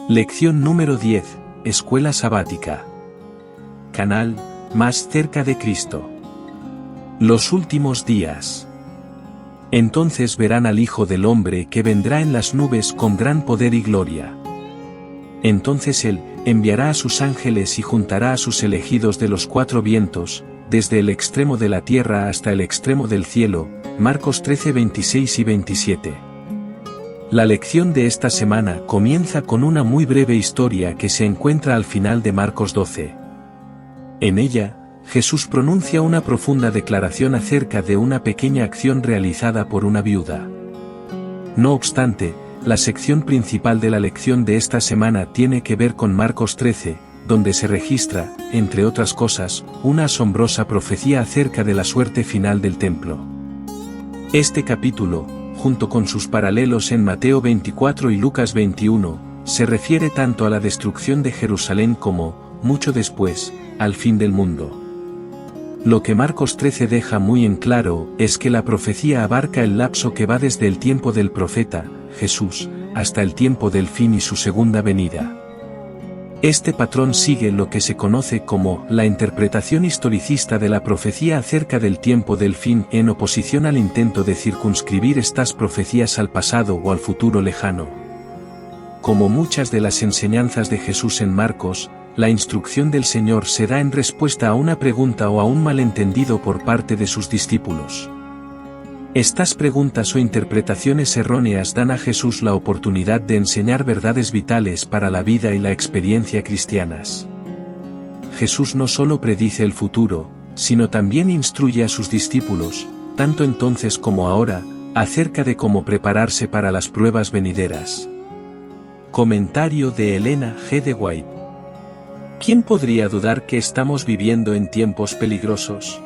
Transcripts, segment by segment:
Lección número 10, Escuela Sabática. Canal, más cerca de Cristo. Los últimos días. Entonces verán al Hijo del Hombre que vendrá en las nubes con gran poder y gloria. Entonces Él enviará a sus ángeles y juntará a sus elegidos de los cuatro vientos, desde el extremo de la tierra hasta el extremo del cielo. Marcos 13, 26 y 27. La lección de esta semana comienza con una muy breve historia que se encuentra al final de Marcos 12. En ella, Jesús pronuncia una profunda declaración acerca de una pequeña acción realizada por una viuda. No obstante, la sección principal de la lección de esta semana tiene que ver con Marcos 13, donde se registra, entre otras cosas, una asombrosa profecía acerca de la suerte final del templo. Este capítulo, junto con sus paralelos en Mateo 24 y Lucas 21, se refiere tanto a la destrucción de Jerusalén como, mucho después, al fin del mundo. Lo que Marcos 13 deja muy en claro es que la profecía abarca el lapso que va desde el tiempo del profeta, Jesús, hasta el tiempo del fin y su segunda venida. Este patrón sigue lo que se conoce como la interpretación historicista de la profecía acerca del tiempo del fin en oposición al intento de circunscribir estas profecías al pasado o al futuro lejano. Como muchas de las enseñanzas de Jesús en Marcos, la instrucción del Señor se da en respuesta a una pregunta o a un malentendido por parte de sus discípulos. Estas preguntas o interpretaciones erróneas dan a Jesús la oportunidad de enseñar verdades vitales para la vida y la experiencia cristianas. Jesús no solo predice el futuro, sino también instruye a sus discípulos, tanto entonces como ahora, acerca de cómo prepararse para las pruebas venideras. Comentario de Elena G. de White. ¿Quién podría dudar que estamos viviendo en tiempos peligrosos?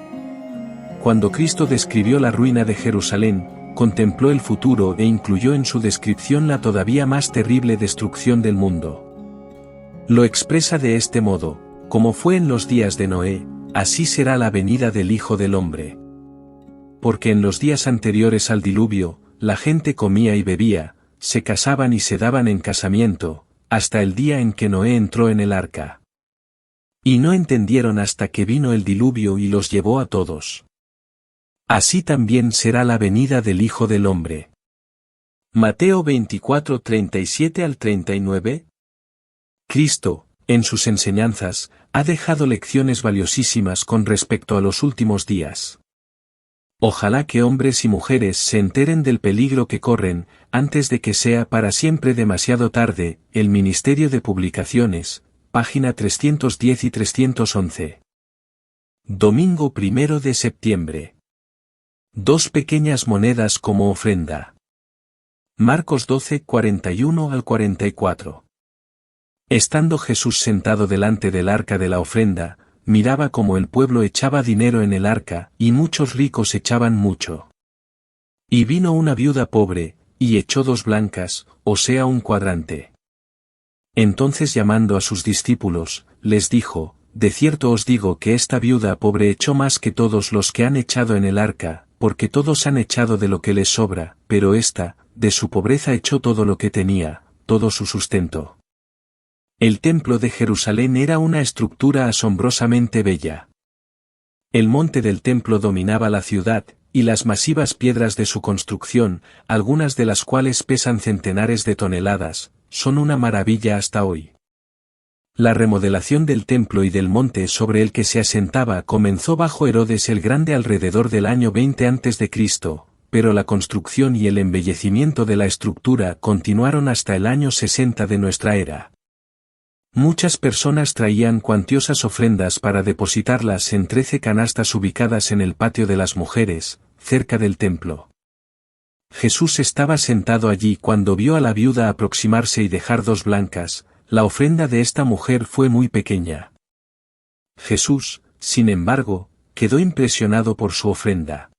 Cuando Cristo describió la ruina de Jerusalén, contempló el futuro e incluyó en su descripción la todavía más terrible destrucción del mundo. Lo expresa de este modo: como fue en los días de Noé, así será la venida del Hijo del Hombre. Porque en los días anteriores al diluvio, la gente comía y bebía, se casaban y se daban en casamiento, hasta el día en que Noé entró en el arca. Y no entendieron hasta que vino el diluvio y los llevó a todos. Así también será la venida del Hijo del Hombre. Mateo 24, 37 al 39. Cristo, en sus enseñanzas, ha dejado lecciones valiosísimas con respecto a los últimos días. Ojalá que hombres y mujeres se enteren del peligro que corren, antes de que sea para siempre demasiado tarde. El Ministerio de Publicaciones, página 310 y 311. Domingo 1 de septiembre. 2 pequeñas monedas como ofrenda. Marcos 12, 41 al 44. Estando Jesús sentado delante del arca de la ofrenda, miraba cómo el pueblo echaba dinero en el arca, y muchos ricos echaban mucho. Y vino una viuda pobre, y echó 2 blancas, o sea un cuadrante. Entonces llamando a sus discípulos, les dijo: de cierto os digo que esta viuda pobre echó más que todos los que han echado en el arca, porque todos han echado de lo que les sobra, pero ésta, de su pobreza echó todo lo que tenía, todo su sustento. El templo de Jerusalén era una estructura asombrosamente bella. El monte del templo dominaba la ciudad, y las masivas piedras de su construcción, algunas de las cuales pesan centenares de toneladas, son una maravilla hasta hoy. La remodelación del templo y del monte sobre el que se asentaba comenzó bajo Herodes el Grande alrededor del año 20 a.C., pero la construcción y el embellecimiento de la estructura continuaron hasta el año 60 de nuestra era. Muchas personas traían cuantiosas ofrendas para depositarlas en 13 canastas ubicadas en el patio de las mujeres, cerca del templo. Jesús estaba sentado allí cuando vio a la viuda aproximarse y dejar 2 blancas. La ofrenda de esta mujer fue muy pequeña. Jesús, sin embargo, quedó impresionado por su ofrenda.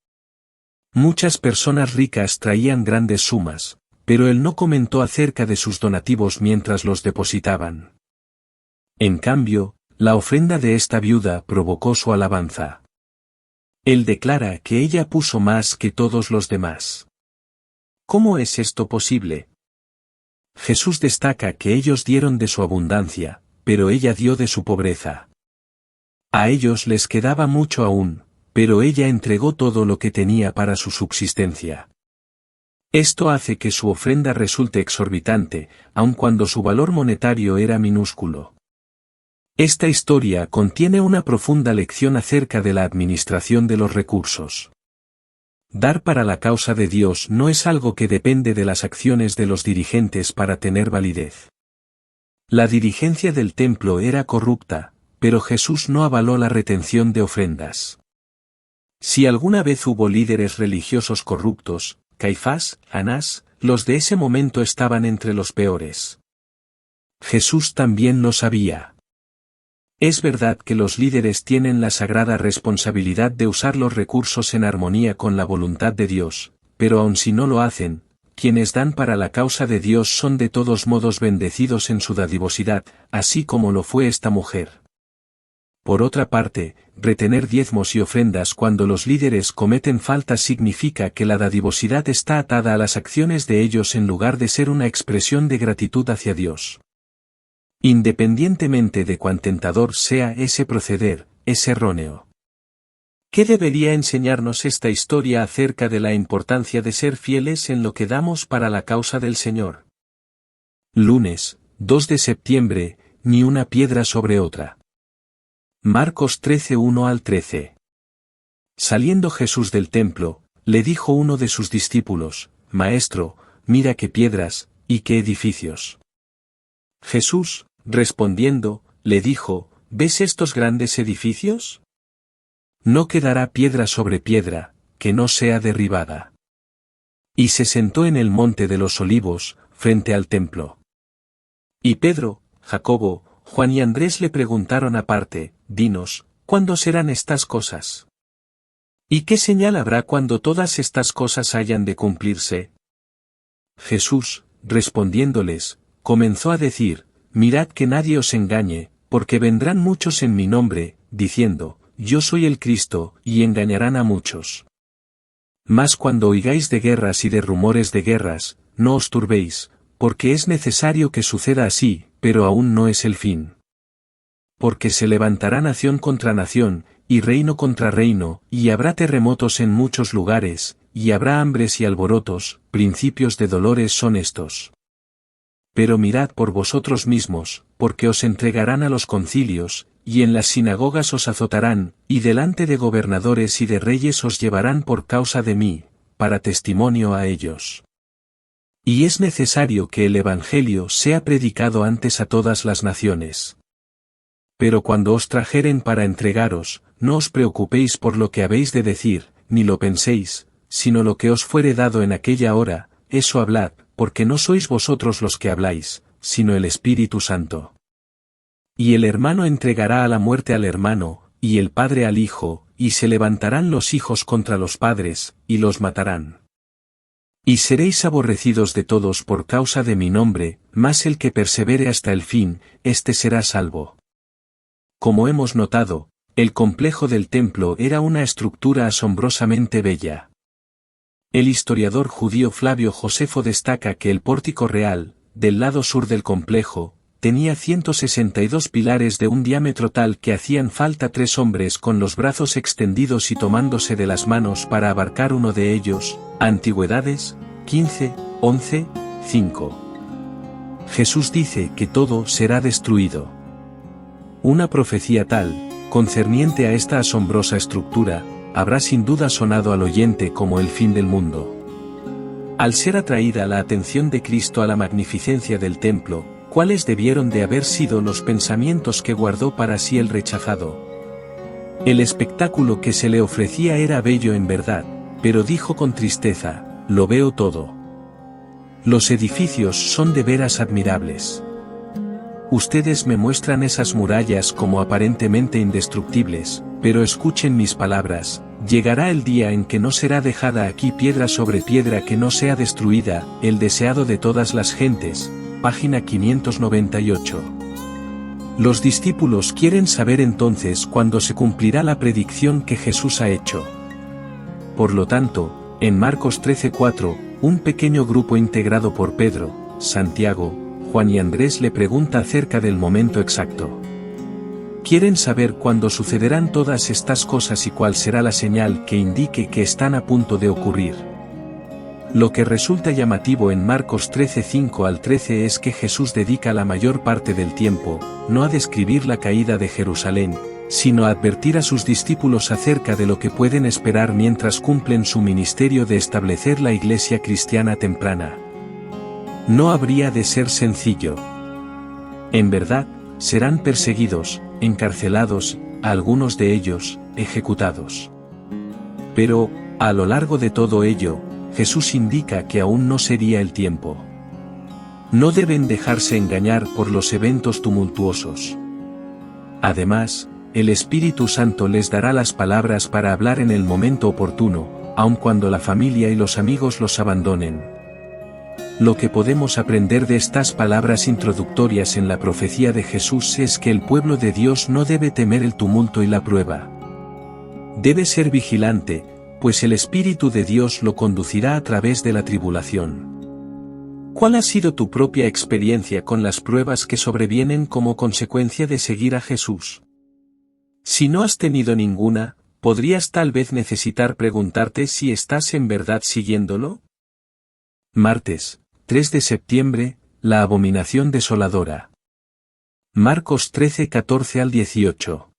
Muchas personas ricas traían grandes sumas, pero él no comentó acerca de sus donativos mientras los depositaban. En cambio, la ofrenda de esta viuda provocó su alabanza. Él declara que ella puso más que todos los demás. ¿Cómo es esto posible? Jesús destaca que ellos dieron de su abundancia, pero ella dio de su pobreza. A ellos les quedaba mucho aún, pero ella entregó todo lo que tenía para su subsistencia. Esto hace que su ofrenda resulte exorbitante, aun cuando su valor monetario era minúsculo. Esta historia contiene una profunda lección acerca de la administración de los recursos. Dar para la causa de Dios no es algo que depende de las acciones de los dirigentes para tener validez. La dirigencia del templo era corrupta, pero Jesús no avaló la retención de ofrendas. Si alguna vez hubo líderes religiosos corruptos, Caifás, Anás, los de ese momento estaban entre los peores. Jesús también lo sabía. Es verdad que los líderes tienen la sagrada responsabilidad de usar los recursos en armonía con la voluntad de Dios, pero aun si no lo hacen, quienes dan para la causa de Dios son de todos modos bendecidos en su dadivosidad, así como lo fue esta mujer. Por otra parte, retener diezmos y ofrendas cuando los líderes cometen faltas significa que la dadivosidad está atada a las acciones de ellos en lugar de ser una expresión de gratitud hacia Dios. Independientemente de cuán tentador sea ese proceder, es erróneo. ¿Qué debería enseñarnos esta historia acerca de la importancia de ser fieles en lo que damos para la causa del Señor? Lunes, 2 de septiembre, ni una piedra sobre otra. Marcos 13:1 al 13. Saliendo Jesús del templo, le dijo uno de sus discípulos: Maestro, mira qué piedras, y qué edificios. Jesús, respondiendo, le dijo: ¿Ves estos grandes edificios? No quedará piedra sobre piedra, que no sea derribada. Y se sentó en el monte de los Olivos, frente al templo. Y Pedro, Jacobo, Juan y Andrés le preguntaron aparte: Dinos, ¿cuándo serán estas cosas? ¿Y qué señal habrá cuando todas estas cosas hayan de cumplirse? Jesús, respondiéndoles, comenzó a decir: Mirad que nadie os engañe, porque vendrán muchos en mi nombre, diciendo: Yo soy el Cristo, y engañarán a muchos. Mas cuando oigáis de guerras y de rumores de guerras, no os turbéis, porque es necesario que suceda así, pero aún no es el fin. Porque se levantará nación contra nación, y reino contra reino, y habrá terremotos en muchos lugares, y habrá hambres y alborotos, principios de dolores son estos. Pero mirad por vosotros mismos, porque os entregarán a los concilios, y en las sinagogas os azotarán, y delante de gobernadores y de reyes os llevarán por causa de mí, para testimonio a ellos. Y es necesario que el Evangelio sea predicado antes a todas las naciones. Pero cuando os trajeren para entregaros, no os preocupéis por lo que habéis de decir, ni lo penséis, sino lo que os fuere dado en aquella hora, eso hablad, porque no sois vosotros los que habláis, sino el Espíritu Santo. Y el hermano entregará a la muerte al hermano, y el padre al hijo, y se levantarán los hijos contra los padres, y los matarán. Y seréis aborrecidos de todos por causa de mi nombre, mas el que persevere hasta el fin, éste será salvo. Como hemos notado, el complejo del templo era una estructura asombrosamente bella. El historiador judío Flavio Josefo destaca que el pórtico real, del lado sur del complejo, tenía 162 pilares de un diámetro tal que hacían falta 3 hombres con los brazos extendidos y tomándose de las manos para abarcar uno de ellos. Antigüedades, 15:11, 5. Jesús dice que todo será destruido. Una profecía tal, concerniente a esta asombrosa estructura, habrá sin duda sonado al oyente como el fin del mundo. Al ser atraída la atención de Cristo a la magnificencia del templo, ¿cuáles debieron de haber sido los pensamientos que guardó para sí el rechazado? El espectáculo que se le ofrecía era bello en verdad, pero dijo con tristeza: lo veo todo. Los edificios son de veras admirables. Ustedes me muestran esas murallas como aparentemente indestructibles, pero escuchen mis palabras: llegará el día en que no será dejada aquí piedra sobre piedra que no sea destruida. El deseado de todas las gentes, página 598. Los discípulos quieren saber entonces cuándo se cumplirá la predicción que Jesús ha hecho. Por lo tanto, en Marcos 13:4, un pequeño grupo integrado por Pedro, Santiago, Juan y Andrés le pregunta acerca del momento exacto. Quieren saber cuándo sucederán todas estas cosas y cuál será la señal que indique que están a punto de ocurrir. Lo que resulta llamativo en Marcos 13:5 al 13 es que Jesús dedica la mayor parte del tiempo, no a describir la caída de Jerusalén, sino a advertir a sus discípulos acerca de lo que pueden esperar mientras cumplen su ministerio de establecer la iglesia cristiana temprana. No habría de ser sencillo. En verdad, serán perseguidos, encarcelados, algunos de ellos, ejecutados. Pero, a lo largo de todo ello, Jesús indica que aún no sería el tiempo. No deben dejarse engañar por los eventos tumultuosos. Además, el Espíritu Santo les dará las palabras para hablar en el momento oportuno, aun cuando la familia y los amigos los abandonen. Lo que podemos aprender de estas palabras introductorias en la profecía de Jesús es que el pueblo de Dios no debe temer el tumulto y la prueba. Debe ser vigilante, pues el Espíritu de Dios lo conducirá a través de la tribulación. ¿Cuál ha sido tu propia experiencia con las pruebas que sobrevienen como consecuencia de seguir a Jesús? Si no has tenido ninguna, ¿podrías tal vez necesitar preguntarte si estás en verdad siguiéndolo? Martes, 3 de septiembre, la abominación desoladora. Marcos 13:14 al 18.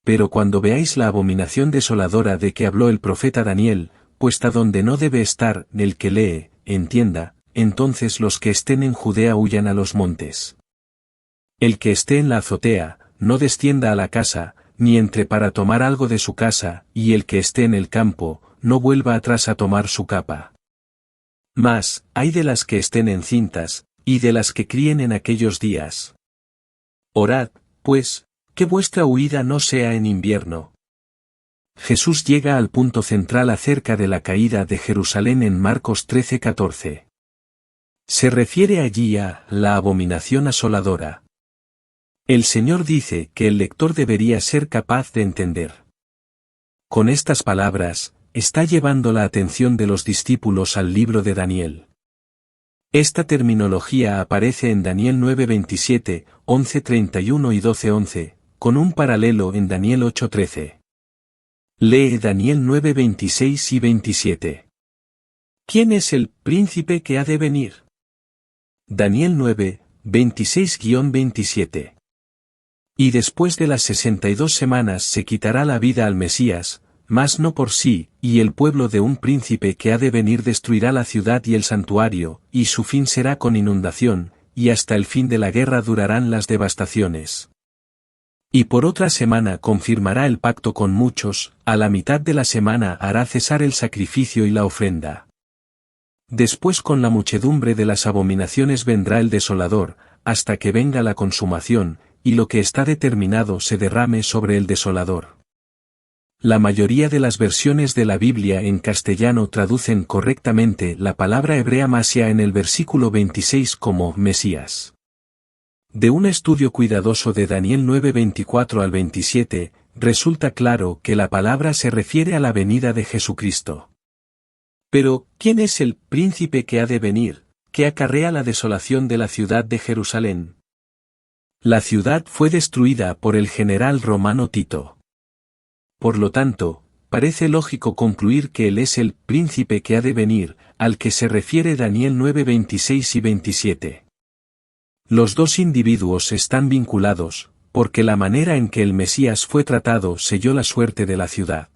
Pero cuando veáis la abominación desoladora de que habló el profeta Daniel, puesta donde no debe estar, el que lee, entienda, entonces los que estén en Judea huyan a los montes. El que esté en la azotea, no descienda a la casa, ni entre para tomar algo de su casa, y el que esté en el campo, no vuelva atrás a tomar su capa. Mas, ay de las que estén encintas, y de las que críen en aquellos días. Orad, pues, que vuestra huida no sea en invierno. Jesús llega al punto central acerca de la caída de Jerusalén en Marcos 13:14. Se refiere allí a la abominación asoladora. El Señor dice que el lector debería ser capaz de entender. Con estas palabras, está llevando la atención de los discípulos al libro de Daniel. Esta terminología aparece en Daniel 9:27, 11:31 y 12:11, con un paralelo en Daniel 8:13. Lee Daniel 9:26 y 27. ¿Quién es el príncipe que ha de venir? Daniel 9:26-27. Y después de las 62 semanas se quitará la vida al Mesías, mas no por sí, y el pueblo de un príncipe que ha de venir destruirá la ciudad y el santuario, y su fin será con inundación, y hasta el fin de la guerra durarán las devastaciones. Y por otra semana confirmará el pacto con muchos, a la mitad de la semana hará cesar el sacrificio y la ofrenda. Después con la muchedumbre de las abominaciones vendrá el desolador, hasta que venga la consumación, y lo que está determinado se derrame sobre el desolador. La mayoría de las versiones de la Biblia en castellano traducen correctamente la palabra hebrea Masia en el versículo 26 como Mesías. De un estudio cuidadoso de Daniel 9:24 al 27, resulta claro que la palabra se refiere a la venida de Jesucristo. Pero, ¿quién es el príncipe que ha de venir, que acarrea la desolación de la ciudad de Jerusalén? La ciudad fue destruida por el general romano Tito. Por lo tanto, parece lógico concluir que él es el príncipe que ha de venir, al que se refiere Daniel 9:26 y 27. Los dos individuos están vinculados, porque la manera en que el Mesías fue tratado selló la suerte de la ciudad.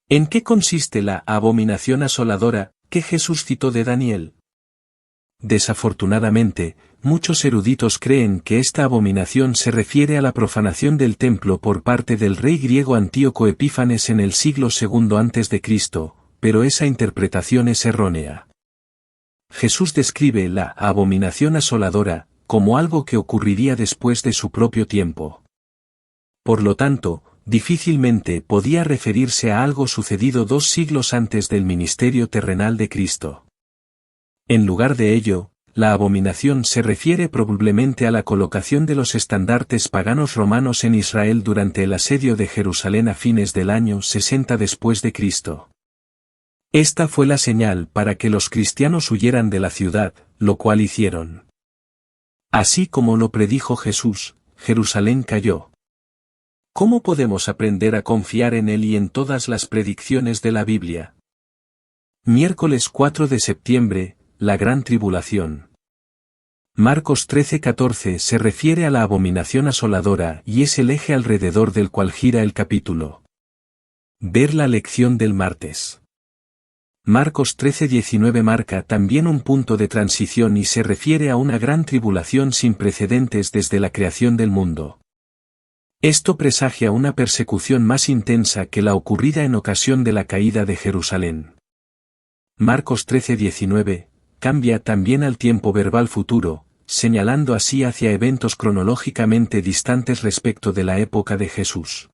¿En qué consiste la abominación asoladora que Jesús citó de Daniel? Desafortunadamente, muchos eruditos creen que esta abominación se refiere a la profanación del templo por parte del rey griego Antíoco Epífanes en el siglo II a.C., pero esa interpretación es errónea. Jesús describe la abominación asoladora como algo que ocurriría después de su propio tiempo. Por lo tanto, difícilmente podía referirse a algo sucedido 2 siglos antes del ministerio terrenal de Cristo. En lugar de ello, la abominación se refiere probablemente a la colocación de los estandartes paganos romanos en Israel durante el asedio de Jerusalén a fines del año 60 después de Cristo. Esta fue la señal para que los cristianos huyeran de la ciudad, lo cual hicieron. Así como lo predijo Jesús, Jerusalén cayó. ¿Cómo podemos aprender a confiar en Él y en todas las predicciones de la Biblia? Miércoles 4 de septiembre, la gran tribulación. Marcos 13:14 se refiere a la abominación asoladora y es el eje alrededor del cual gira el capítulo. Ver la lección del martes. Marcos 13:19 marca también un punto de transición y se refiere a una gran tribulación sin precedentes desde la creación del mundo. Esto presagia una persecución más intensa que la ocurrida en ocasión de la caída de Jerusalén. Marcos 13:19 cambia también al tiempo verbal futuro, señalando así hacia eventos cronológicamente distantes respecto de la época de Jesús.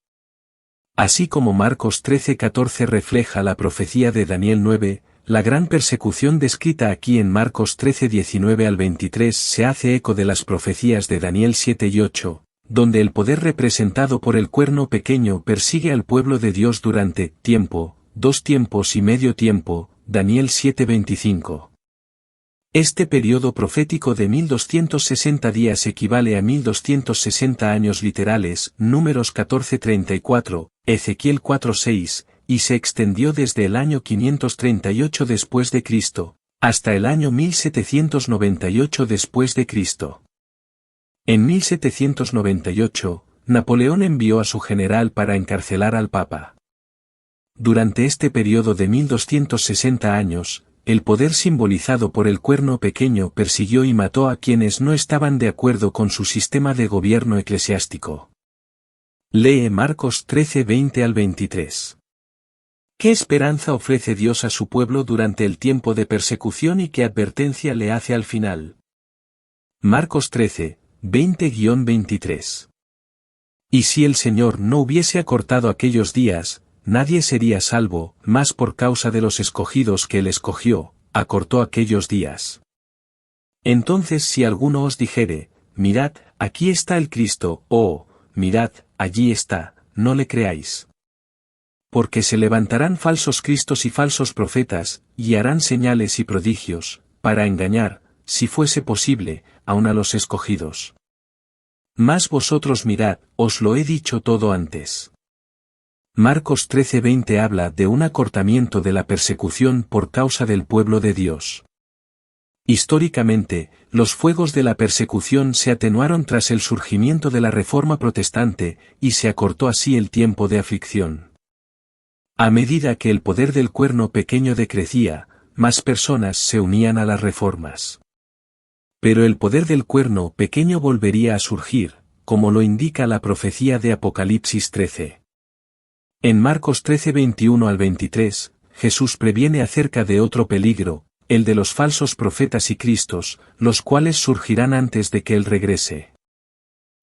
Así como Marcos 13:14 refleja la profecía de Daniel 9, la gran persecución descrita aquí en Marcos 13:19 al 23 se hace eco de las profecías de Daniel 7 y 8, donde el poder representado por el cuerno pequeño persigue al pueblo de Dios durante tiempo, 2 tiempos y medio tiempo, Daniel 7:25. Este periodo profético de 1260 días equivale a 1260 años literales, Números 14:34, Ezequiel 4:6, y se extendió desde el año 538 después de Cristo, hasta el año 1798 después de Cristo. En 1798, Napoleón envió a su general para encarcelar al Papa. Durante este periodo de 1260 años, el poder simbolizado por el cuerno pequeño persiguió y mató a quienes no estaban de acuerdo con su sistema de gobierno eclesiástico. Lee Marcos 13:20 al 23. ¿Qué esperanza ofrece Dios a su pueblo durante el tiempo de persecución y qué advertencia le hace al final? Marcos 13:20-23. Y si el Señor no hubiese acortado aquellos días, nadie sería salvo, mas por causa de los escogidos que Él escogió, acortó aquellos días. Entonces si alguno os dijere, mirad, aquí está el Cristo, o, mirad, allí está, no le creáis. Porque se levantarán falsos cristos y falsos profetas, y harán señales y prodigios, para engañar, si fuese posible, aun a los escogidos. Mas vosotros mirad, os lo he dicho todo antes. Marcos 13:20 habla de un acortamiento de la persecución por causa del pueblo de Dios. Históricamente, los fuegos de la persecución se atenuaron tras el surgimiento de la Reforma Protestante, y se acortó así el tiempo de aflicción. A medida que el poder del cuerno pequeño decrecía, más personas se unían a las reformas. Pero el poder del cuerno pequeño volvería a surgir, como lo indica la profecía de Apocalipsis 13. En Marcos 13:21 al 23, Jesús previene acerca de otro peligro, el de los falsos profetas y cristos, los cuales surgirán antes de que Él regrese.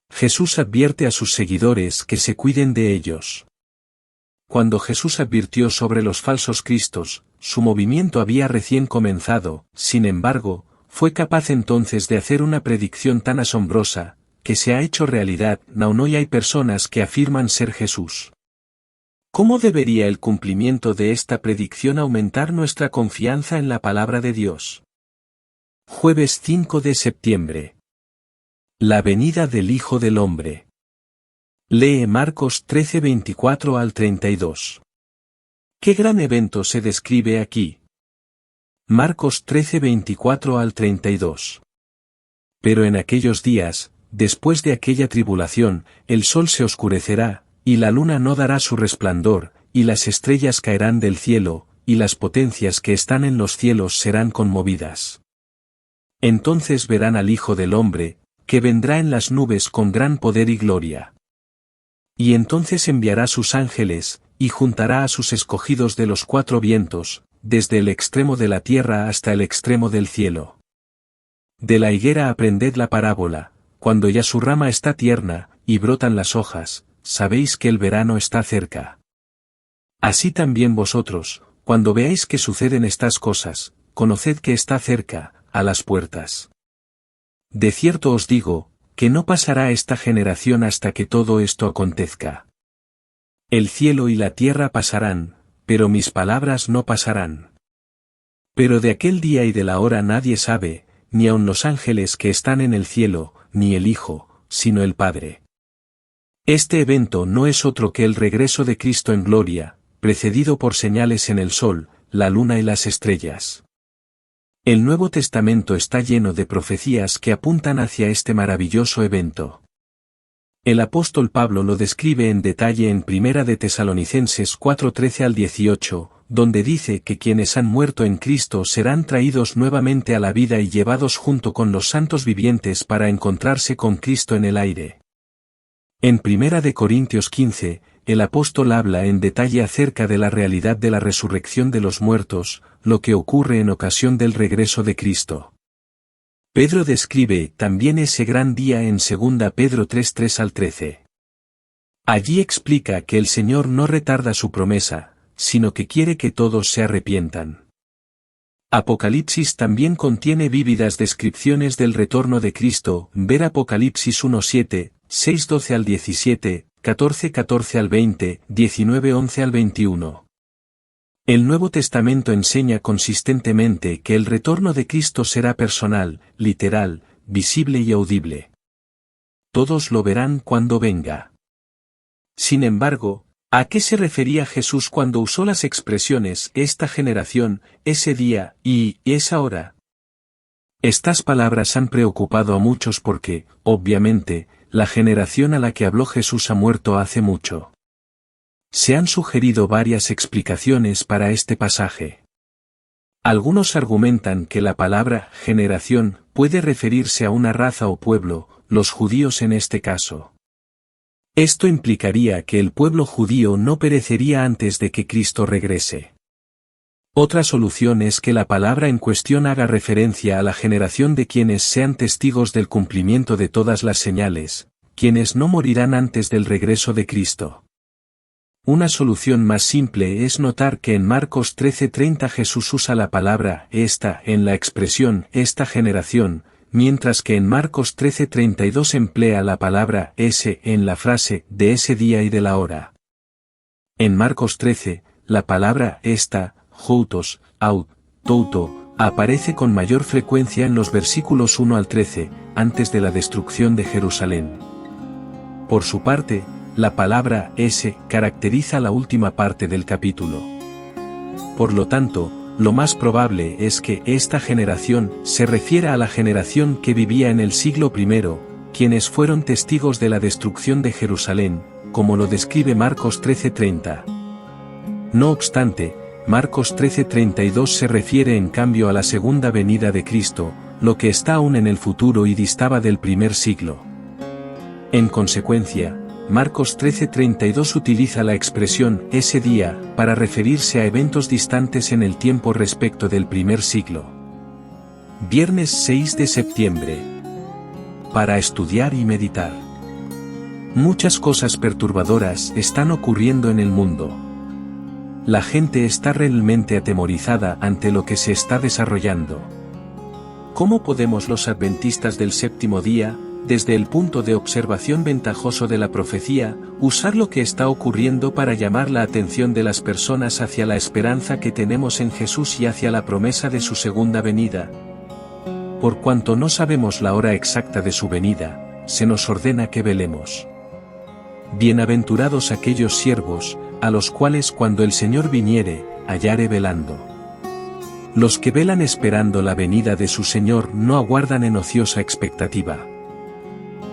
Jesús advierte a sus seguidores que se cuiden de ellos. Cuando Jesús advirtió sobre los falsos cristos, su movimiento había recién comenzado, sin embargo, fue capaz entonces de hacer una predicción tan asombrosa, que se ha hecho realidad. Aún hoy hay personas que afirman ser Jesús. ¿Cómo debería el cumplimiento de esta predicción aumentar nuestra confianza en la palabra de Dios? Jueves 5 de septiembre. La venida del Hijo del Hombre. Lee Marcos 13:24 al 32. ¿Qué gran evento se describe aquí? Marcos 13:24 al 32. Pero en aquellos días, después de aquella tribulación, el sol se oscurecerá, y la luna no dará su resplandor, y las estrellas caerán del cielo, y las potencias que están en los cielos serán conmovidas. Entonces verán al Hijo del Hombre, que vendrá en las nubes con gran poder y gloria. Y entonces enviará sus ángeles, y juntará a sus escogidos de los 4 vientos, desde el extremo de la tierra hasta el extremo del cielo. De la higuera aprended la parábola, cuando ya su rama está tierna, y brotan las hojas, sabéis que el verano está cerca. Así también vosotros, cuando veáis que suceden estas cosas, conoced que está cerca, a las puertas. De cierto os digo, que no pasará esta generación hasta que todo esto acontezca. El cielo y la tierra pasarán, pero mis palabras no pasarán. Pero de aquel día y de la hora nadie sabe, ni aun los ángeles que están en el cielo, ni el Hijo, sino el Padre. Este evento no es otro que el regreso de Cristo en gloria, precedido por señales en el sol, la luna y las estrellas. El Nuevo Testamento está lleno de profecías que apuntan hacia este maravilloso evento. El apóstol Pablo lo describe en detalle en Primera de Tesalonicenses 4:13 al 18, donde dice que quienes han muerto en Cristo serán traídos nuevamente a la vida y llevados junto con los santos vivientes para encontrarse con Cristo en el aire. En Primera de Corintios 15, el apóstol habla en detalle acerca de la realidad de la resurrección de los muertos, lo que ocurre en ocasión del regreso de Cristo. Pedro describe también ese gran día en 2 Pedro 3:3 al 13. Allí explica que el Señor no retarda su promesa, sino que quiere que todos se arrepientan. Apocalipsis también contiene vívidas descripciones del retorno de Cristo, ver Apocalipsis 1:7, 6:12 al 17, 14:14 al 20, 19:11 al 21. El Nuevo Testamento enseña consistentemente que el retorno de Cristo será personal, literal, visible y audible. Todos lo verán cuando venga. Sin embargo, ¿a qué se refería Jesús cuando usó las expresiones esta generación, ese día y esa hora? Estas palabras han preocupado a muchos porque, obviamente, la generación a la que habló Jesús ha muerto hace mucho. Se han sugerido varias explicaciones para este pasaje. Algunos argumentan que la palabra generación puede referirse a una raza o pueblo, los judíos en este caso. Esto implicaría que el pueblo judío no perecería antes de que Cristo regrese. Otra solución es que la palabra en cuestión haga referencia a la generación de quienes sean testigos del cumplimiento de todas las señales, quienes no morirán antes del regreso de Cristo. Una solución más simple es notar que en Marcos 13:30 Jesús usa la palabra esta en la expresión esta generación, mientras que en Marcos 13:32 emplea la palabra ese en la frase de ese día y de la hora. En Marcos 13, la palabra esta, joutos, aut, touto, aparece con mayor frecuencia en los versículos 1 al 13, antes de la destrucción de Jerusalén. Por su parte, la palabra ese caracteriza la última parte del capítulo. Por lo tanto, lo más probable es que esta generación se refiera a la generación que vivía en el siglo I, quienes fueron testigos de la destrucción de Jerusalén, como lo describe Marcos 13:30. No obstante, Marcos 13:32 se refiere en cambio a la segunda venida de Cristo, lo que está aún en el futuro y distaba del primer siglo. En consecuencia, Marcos 13:32 utiliza la expresión ese día para referirse a eventos distantes en el tiempo respecto del primer siglo. Viernes 6 de septiembre. Para estudiar y meditar. Muchas cosas perturbadoras están ocurriendo en el mundo. La gente está realmente atemorizada ante lo que se está desarrollando. ¿Cómo podemos los adventistas del séptimo día, desde el punto de observación ventajoso de la profecía, usar lo que está ocurriendo para llamar la atención de las personas hacia la esperanza que tenemos en Jesús y hacia la promesa de su segunda venida? Por cuanto no sabemos la hora exacta de su venida, se nos ordena que velemos. Bienaventurados aquellos siervos, a los cuales cuando el Señor viniere, hallare velando. Los que velan esperando la venida de su Señor no aguardan en ociosa expectativa.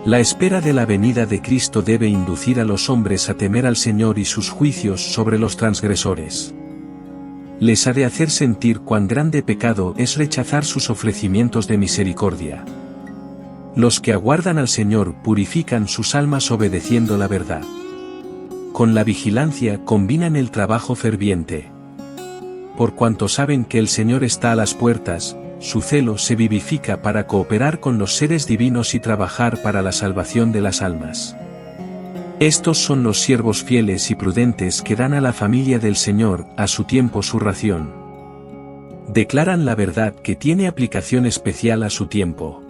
La espera de la venida de Cristo debe inducir a los hombres a temer al Señor y sus juicios sobre los transgresores. Les ha de hacer sentir cuán grande pecado es rechazar sus ofrecimientos de misericordia. Los que aguardan al Señor purifican sus almas obedeciendo la verdad. Con la vigilancia combinan el trabajo ferviente. Por cuanto saben que el Señor está a las puertas, su celo se vivifica para cooperar con los seres divinos y trabajar para la salvación de las almas. Estos son los siervos fieles y prudentes que dan a la familia del Señor a su tiempo su ración. Declaran la verdad que tiene aplicación especial a su tiempo.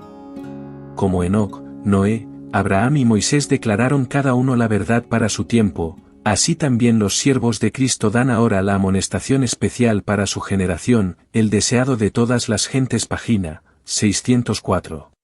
Como Enoc, Noé, Abraham y Moisés declararon cada uno la verdad para su tiempo, Así también los siervos de Cristo dan ahora la amonestación especial para su generación, el deseado de todas las gentes. Página 604.